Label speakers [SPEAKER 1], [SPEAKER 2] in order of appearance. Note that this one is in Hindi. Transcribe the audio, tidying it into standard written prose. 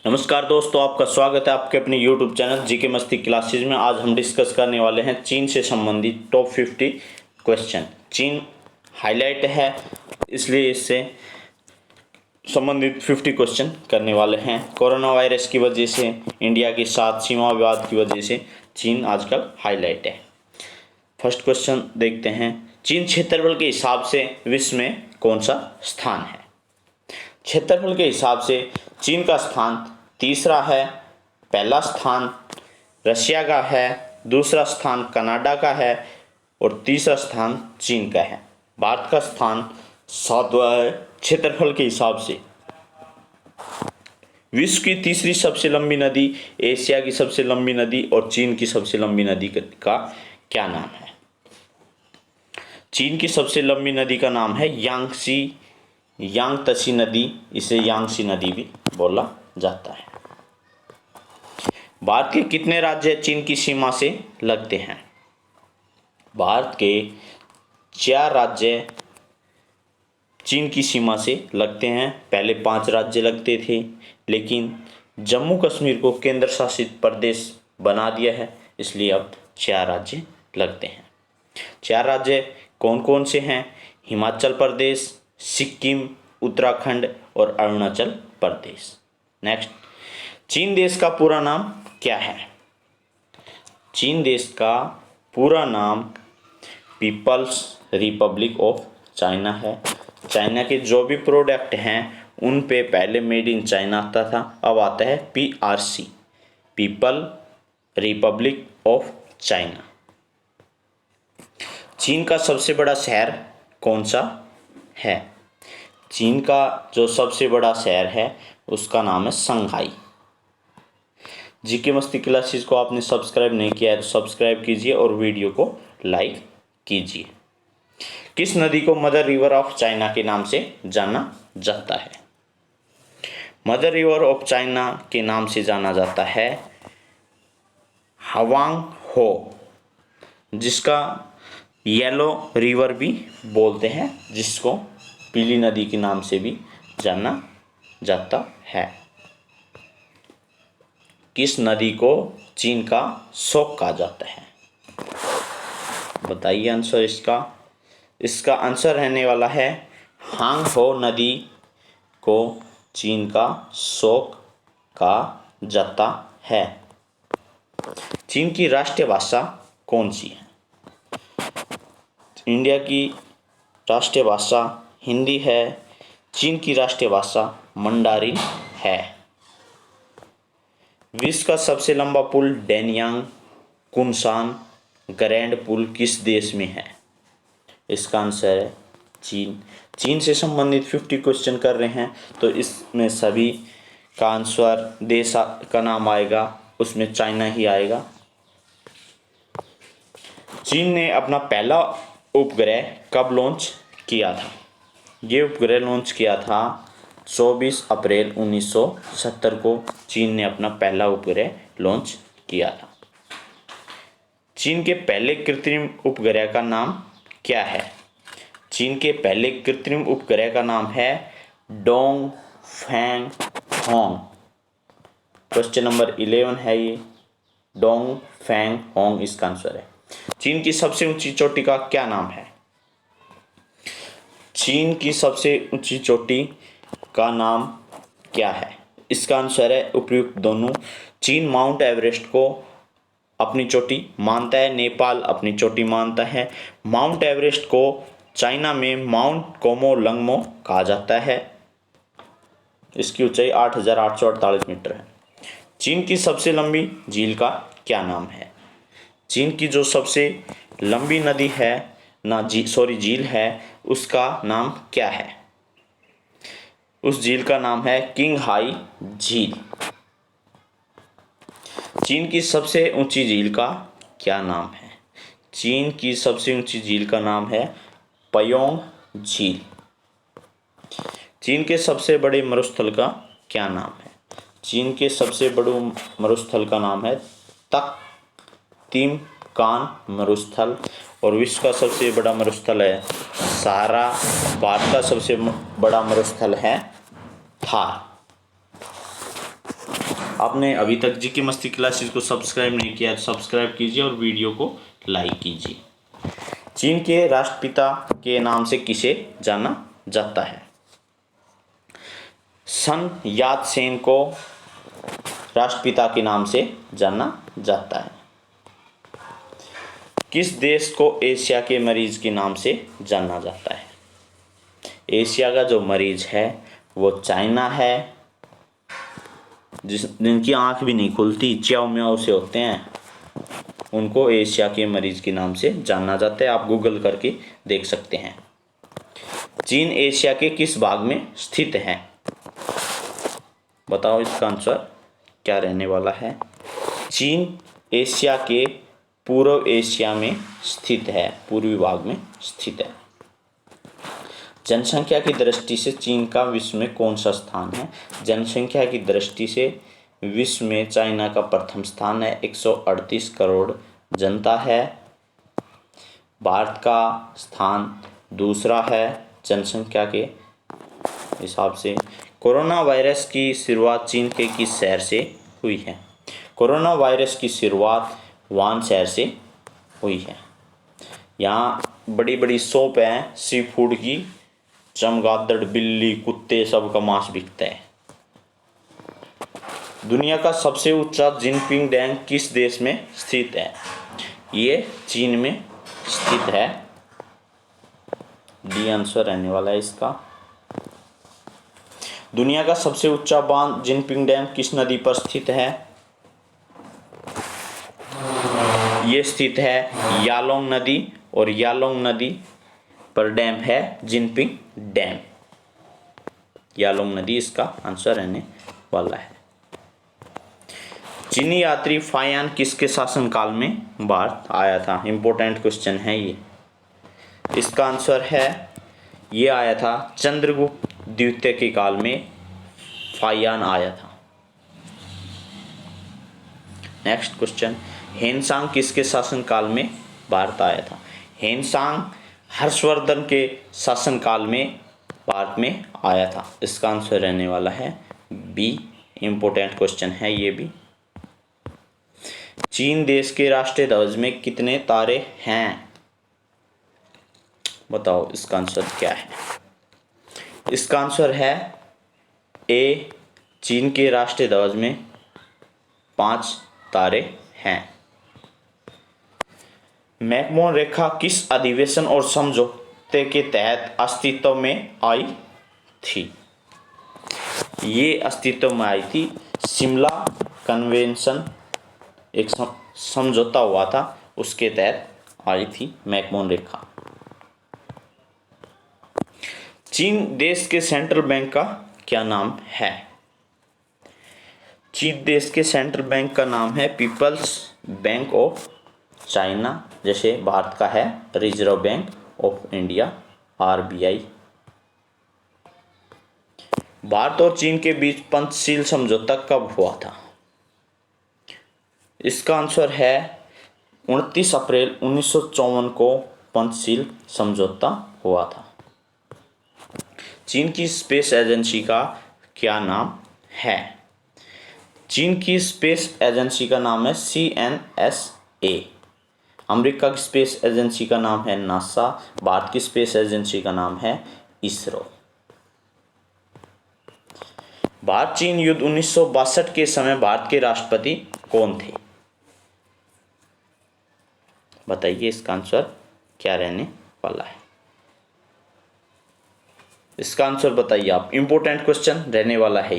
[SPEAKER 1] नमस्कार दोस्तों, आपका स्वागत है आपके अपने YouTube चैनल जीके मस्ती क्लासेज में। आज हम डिस्कस करने वाले हैं चीन से संबंधित टॉप 50 क्वेश्चन। चीन हाईलाइट है, इसलिए इससे संबंधित 50 क्वेश्चन करने वाले हैं। कोरोना वायरस की वजह से, इंडिया के साथ सीमा विवाद की वजह से चीन आजकल हाईलाइट है। फर्स्ट क्वेश्चन देखते हैं। चीन क्षेत्रफल के हिसाब से विश्व में कौन सा स्थान है? क्षेत्रफल के हिसाब से चीन का स्थान तीसरा है। पहला स्थान रशिया का है, दूसरा स्थान कनाडा का है और तीसरा स्थान चीन का है। भारत का स्थान 7वां है क्षेत्रफल के हिसाब से। विश्व की तीसरी सबसे लंबी नदी, एशिया की सबसे लंबी नदी और चीन की सबसे लंबी नदी का क्या नाम है? चीन की सबसे लंबी नदी का नाम है यांगत्सी नदी। इसे यांगत्सी नदी भी बोला जाता है। भारत के कितने राज्य चीन की सीमा से लगते हैं? भारत के 4 राज्य चीन की सीमा से लगते हैं। पहले 5 राज्य लगते थे, लेकिन जम्मू कश्मीर को केंद्र शासित प्रदेश बना दिया है, इसलिए अब 4 राज्य लगते हैं। 4 राज्य कौन कौन से हैं? हिमाचल प्रदेश, सिक्किम, उत्तराखंड और अरुणाचल प्रदेश। नेक्स्ट, चीन देश का पूरा नाम क्या है? चीन देश का पूरा नाम पीपल्स रिपब्लिक ऑफ चाइना है। चाइना के जो भी प्रोडक्ट हैं उन पे पहले मेड इन चाइना आता था, अब आता है PRC, people Republic of China. चीन का सबसे बड़ा शहर कौन सा है? चीन का जो सबसे बड़ा शहर है उसका नाम है शंघाई। जीके मस्ती क्लासेस को आपने सब्सक्राइब नहीं किया है तो सब्सक्राइब कीजिए और वीडियो को लाइक कीजिए। किस नदी को मदर रिवर ऑफ चाइना के नाम से जाना जाता है? मदर रिवर ऑफ चाइना के नाम से जाना जाता है हवांग हो, जिसका येलो रिवर भी बोलते हैं, जिसको पीली नदी के नाम से भी जाना जाता है। किस नदी को चीन का शोक कहा जाता है? बताइए आंसर इसका आंसर रहने वाला है हांग हो नदी को चीन का शोक कहा जाता है। चीन की राष्ट्रीय भाषा कौन सी है? इंडिया की राष्ट्रीय भाषा हिंदी है। चीन की राष्ट्रीय भाषा मंडारिन है। विश्व का सबसे लंबा पुल डैनयांग कुनशान ग्रैंड पुल किस देश में है? इसका आंसर है चीन। चीन से संबंधित 50 क्वेश्चन कर रहे हैं, तो इसमें सभी का आंसर देश का नाम आएगा, उसमें चाइना ही आएगा। चीन ने अपना पहला उपग्रह कब लॉन्च किया था? ये उपग्रह लॉन्च किया था 24 अप्रैल 1970 को। चीन ने अपना पहला उपग्रह लॉन्च किया था। चीन के पहले कृत्रिम उपग्रह का नाम क्या है? चीन के पहले कृत्रिम उपग्रह का नाम है डोंगफेंग होंग। क्वेश्चन नंबर 11 है ये, डोंगफेंग होंग इसका आंसर है। चीन की सबसे ऊंची चोटी का क्या नाम है? चीन की सबसे ऊंची चोटी का नाम क्या है? इसका आंसर है उपयुक्त दोनों। चीन माउंट एवरेस्ट को अपनी चोटी मानता है, नेपाल अपनी चोटी मानता है। माउंट एवरेस्ट को चाइना में माउंट कोमोलंगमो कहा जाता है। इसकी ऊंचाई 8,848 मीटर है। चीन की सबसे लंबी झील का क्या नाम है? चीन की जो सबसे लंबी नदी है झील है, उसका नाम क्या है? उस झील का नाम है किंगहाई झील। चीन की सबसे ऊंची झील का क्या नाम है? चीन की सबसे ऊंची झील का नाम है पयोंग झील। चीन के सबसे बड़े मरुस्थल का क्या नाम है? चीन के सबसे बड़े मरुस्थल का नाम है तख्तिमकान मरुस्थल। और विश्व का सबसे बड़ा मरुस्थल है सहारा। भारत का सबसे बड़ा मरुस्थल है थार। आपने अभी तक जीके मस्ती क्लासेस को सब्सक्राइब नहीं किया तो सब्सक्राइब कीजिए और वीडियो को लाइक कीजिए। चीन के राष्ट्रपिता के नाम से किसे जाना जाता है? सन यात सेन को राष्ट्रपिता के नाम से जाना जाता है। किस देश को एशिया के मरीज के नाम से जाना जाता है? एशिया का जो मरीज है वो चाइना है, जिनकी आंख भी नहीं खुलती, च्याओ म्याओ से होते हैं, उनको एशिया के मरीज के नाम से जाना जाता है। आप गूगल करके देख सकते हैं। चीन एशिया के किस भाग में स्थित है? बताओ इसका आंसर क्या रहने वाला है? चीन एशिया के पूर्व एशिया में स्थित है, पूर्वी भाग में स्थित है। जनसंख्या की दृष्टि से चीन का विश्व में कौन सा स्थान है? जनसंख्या की दृष्टि से विश्व में चाइना का प्रथम स्थान है, 138 करोड़ जनता है। भारत का स्थान दूसरा है जनसंख्या के हिसाब से। कोरोना वायरस की शुरुआत चीन के किस शहर से हुई है? कोरोना वायरस की शुरुआत वुहान शहर से हुई है। यहाँ बड़ी बड़ी शॉप हैं सी फूड की, चमगादड़, बिल्ली, कुत्ते, सब का मांस बिकता है। दुनिया का सबसे ऊंचा जिनपिंग डैम किस देश में स्थित है? ये चीन में स्थित है। डी आंसर रहने वाला है इसका। दुनिया का सबसे ऊंचा बांध जिनपिंग डैम किस नदी पर स्थित है? ये स्थित है यालोंग नदी, और यालोंग नदी पर डैम है जिनपिंग डैम। यालोंग नदी इसका आंसर रहने वाला है। चीनी यात्री फायान किसके शासनकाल में भारत आया था? इंपॉर्टेंट क्वेश्चन है ये। इसका आंसर है ये आया था चंद्रगुप्त द्वितीय के काल में फायान आया था। नेक्स्ट क्वेश्चन, हेनसांग किसके शासनकाल में भारत आया था? हेनसांग हर्षवर्धन के शासनकाल में भारत में आया था। इसका आंसर रहने वाला है बी। इंपॉर्टेंट क्वेश्चन है ये भी। चीन देश के राष्ट्रीय ध्वज में कितने तारे हैं? बताओ इसका आंसर क्या है? इसका आंसर है ए। चीन के राष्ट्रीय ध्वज में 5 तारे हैं। मैकमोहन रेखा किस अधिवेशन और समझौते के तहत अस्तित्व में आई थी? ये अस्तित्व में आई थी शिमला कन्वेंशन, एक समझौता हुआ था, उसके तहत आई थी मैकमोहन रेखा। चीन देश के सेंट्रल बैंक का क्या नाम है? चीन देश के सेंट्रल बैंक का नाम है पीपल्स बैंक ऑफ चाइना, जैसे भारत का है reserve bank of India RBI। Bharat और चीन के बीच पंचशील समझौता कब हुआ था? इसका आंसर है 29 अप्रैल 1954 को पंचशील समझौता हुआ था। चीन की स्पेस एजेंसी का क्या नाम है? चीन की स्पेस एजेंसी का नाम है CNSA। अमेरिका की स्पेस एजेंसी का नाम है नासा। भारत की स्पेस एजेंसी का नाम है इसरो। भारत चीन युद्ध 1962 के समय भारत के राष्ट्रपति कौन थे? बताइए इसका आंसर क्या रहने वाला है? इसका आंसर बताइए आप। इंपॉर्टेंट क्वेश्चन रहने वाला है।